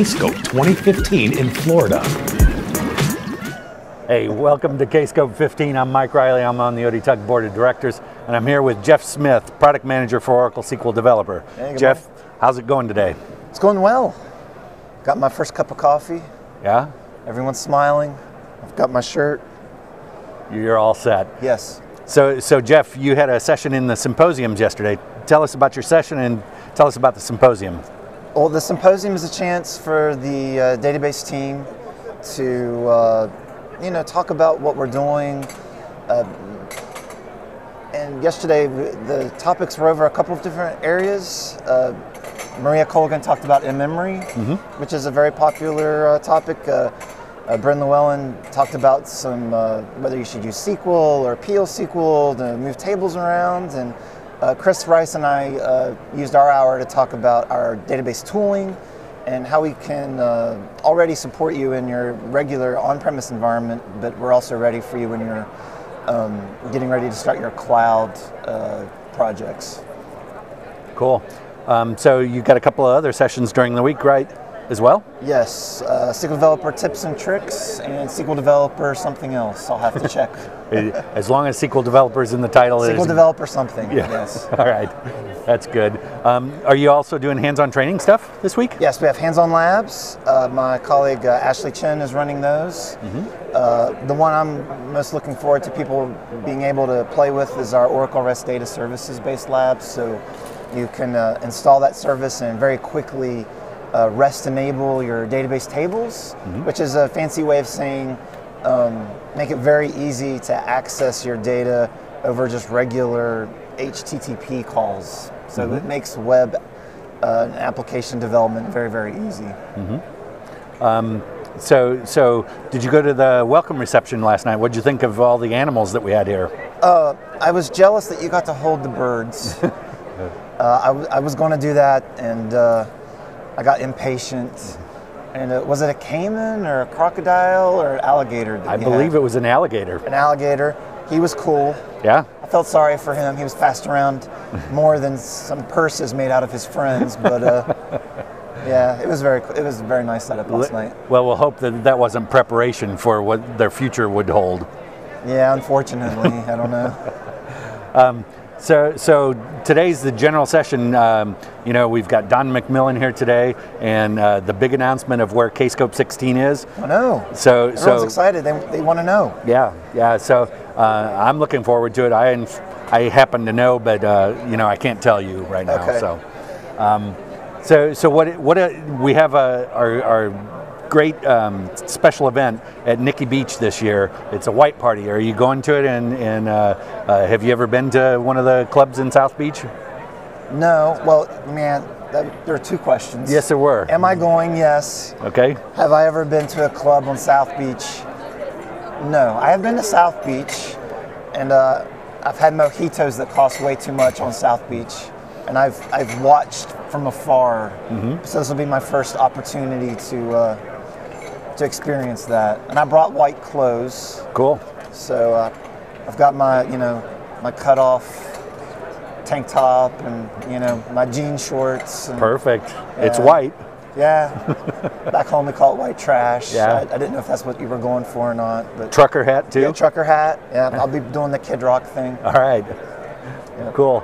Kscope 2015 in Florida. Hey, welcome to Kscope 15. I'm Mike Riley. I'm on the ODTUG Board of Directors, and I'm here with Jeff Smith, Product Manager for Oracle SQL Developer. Hey, Jeff, how's it going today? It's going well. Got my first cup of coffee. Yeah? Everyone's smiling. I've got my shirt. You're all set. Yes. So Jeff, you had a session in the Symposiums yesterday. Tell us about your session and tell us about the Symposium. Well, the Symposium is a chance for the database team to talk about what we're doing. And yesterday, the topics were over a couple of different areas. Maria Colgan talked about in-memory, which is a very popular topic. Bryn Llewellyn talked about some whether you should use SQL or PL SQL to move tables around, and Kris Rice and I used our hour to talk about our database tooling and how we can already support you in your regular on-premise environment, but we're also ready for you when you're getting ready to start your cloud projects. Cool. So you got a couple of other sessions during the week, right, as well? Yes, SQL Developer Tips and Tricks and SQL Developer something else. I'll have to check. As long as SQL Developer is in the title. SQL Developer something, yeah. Yes. All right, that's good. Are you also doing hands-on training stuff this week? Yes, we have hands-on labs. My colleague Ashley Chen is running those. The one I'm most looking forward to people being able to play with is our Oracle REST Data Services based labs. So you can install that service and very quickly REST enable your database tables, which is a fancy way of saying make it very easy to access your data over just regular HTTP calls. So it makes web application development very, very easy. So did you go to the welcome reception last night? What did you think of all the animals that we had here? I was jealous that you got to hold the birds. I was going to do that, and I got impatient. And was it a caiman or a crocodile or an alligator? I believe it was an alligator. An alligator. He was cool. Yeah? I felt sorry for him. He was fast around more than some purses made out of his friends. But yeah, it was a very nice setup last night. Well, we'll hope that that wasn't preparation for what their future would hold. Yeah, unfortunately, I don't know. So today's the general session. We've got Don McMillan here today, and the big announcement of where Kscope 16 is. I know. So everyone's excited. They want to know. Yeah. So I'm looking forward to it. I happen to know, but I can't tell you right now. Okay. So what we have our great special event at Nikki Beach this year. It's a white party. Are you going to it? And have you ever been to one of the clubs in South Beach? No. Well, man, there are two questions. Yes, there were. Am I going? Yes. Okay. Have I ever been to a club on South Beach? No. I have been to South Beach, and I've had mojitos that cost way too much on South Beach, and I've watched from afar. So this will be my first opportunity to experience that. And I brought white clothes. Cool. So I've got my my cutoff tank top and my jean shorts. And, perfect. It's white. Yeah. Back home we call it white trash. Yeah. I didn't know if that's what you were going for or not. But trucker hat too? Yeah, trucker hat. Yeah, I'll be doing the Kid Rock thing. All right. Yeah. Cool.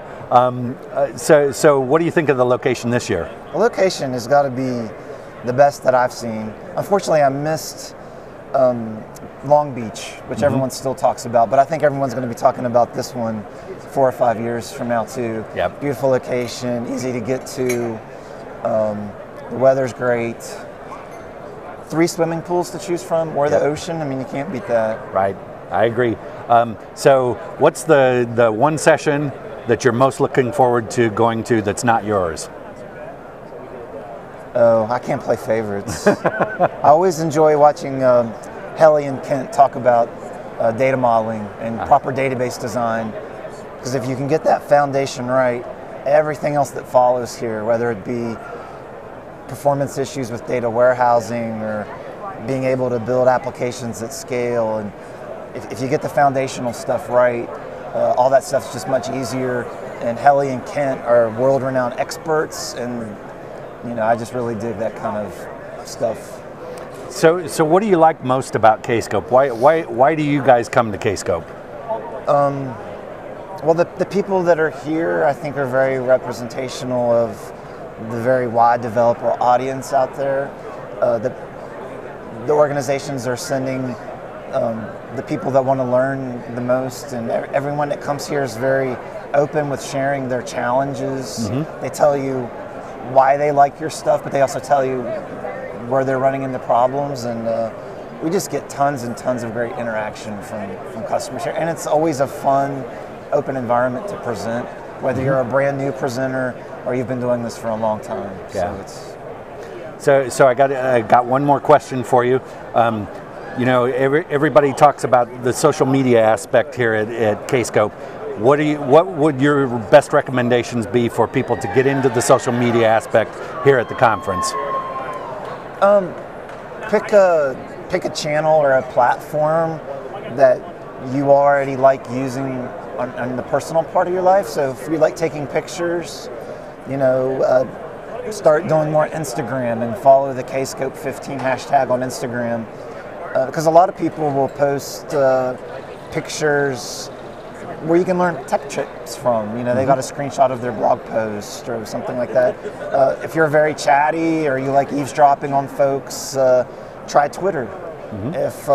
So what do you think of the location this year? The location has got to be the best that I've seen. Unfortunately, I missed Long Beach, which everyone still talks about, but I think everyone's going to be talking about this one 4 or 5 years from now too. Yep. Beautiful location, easy to get to. The weather's great. 3 swimming pools to choose from, or the ocean. I mean, you can't beat that. Right. I agree. So what's the one session that you're most looking forward to going to that's not yours? Oh, I can't play favorites. I always enjoy watching Helly and Kent talk about data modeling and proper database design, because if you can get that foundation right, everything else that follows here, whether it be performance issues with data warehousing or being able to build applications at scale, and if you get the foundational stuff right, all that stuff's just much easier. And Helly and Kent are world-renowned experts, and I just really dig that kind of stuff. So what do you like most about Kscope? Why do you guys come to Kscope? Well, the people that are here, I think, are very representational of the very wide developer audience out there. The organizations are sending the people that want to learn the most, and everyone that comes here is very open with sharing their challenges. They tell you why they like your stuff, but they also tell you where they're running into problems, and we just get tons and tons of great interaction from customers here, and it's always a fun, open environment to present, whether you're a brand new presenter or you've been doing this for a long time. Yeah. So I got one more question for you. You know, everybody talks about the social media aspect here at Kscope. What would your best recommendations be for people to get into the social media aspect here at the conference? Pick a channel or a platform that you already like using on the personal part of your life. So if you like taking pictures, you know, start doing more Instagram and follow the Kscope 15 hashtag on Instagram, because a lot of people will post pictures where you can learn tech tips from. You know, they got a screenshot of their blog post or something like that. If you're very chatty or you like eavesdropping on folks, try Twitter. If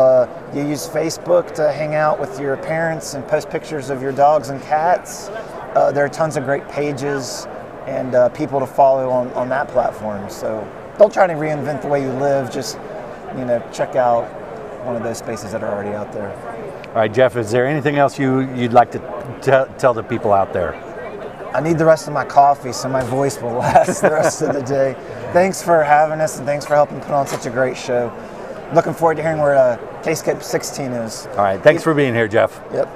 you use Facebook to hang out with your parents and post pictures of your dogs and cats, there are tons of great pages and people to follow on that platform. So don't try to reinvent the way you live, just, you know, check out one of those spaces that are already out there. All right, Jeff, is there anything else you'd like to tell the people out there? I need the rest of my coffee so my voice will last the rest of the day. Thanks for having us, and thanks for helping put on such a great show. Looking forward to hearing where Kscope 16 is. All right, thanks for being here, Jeff. Yep.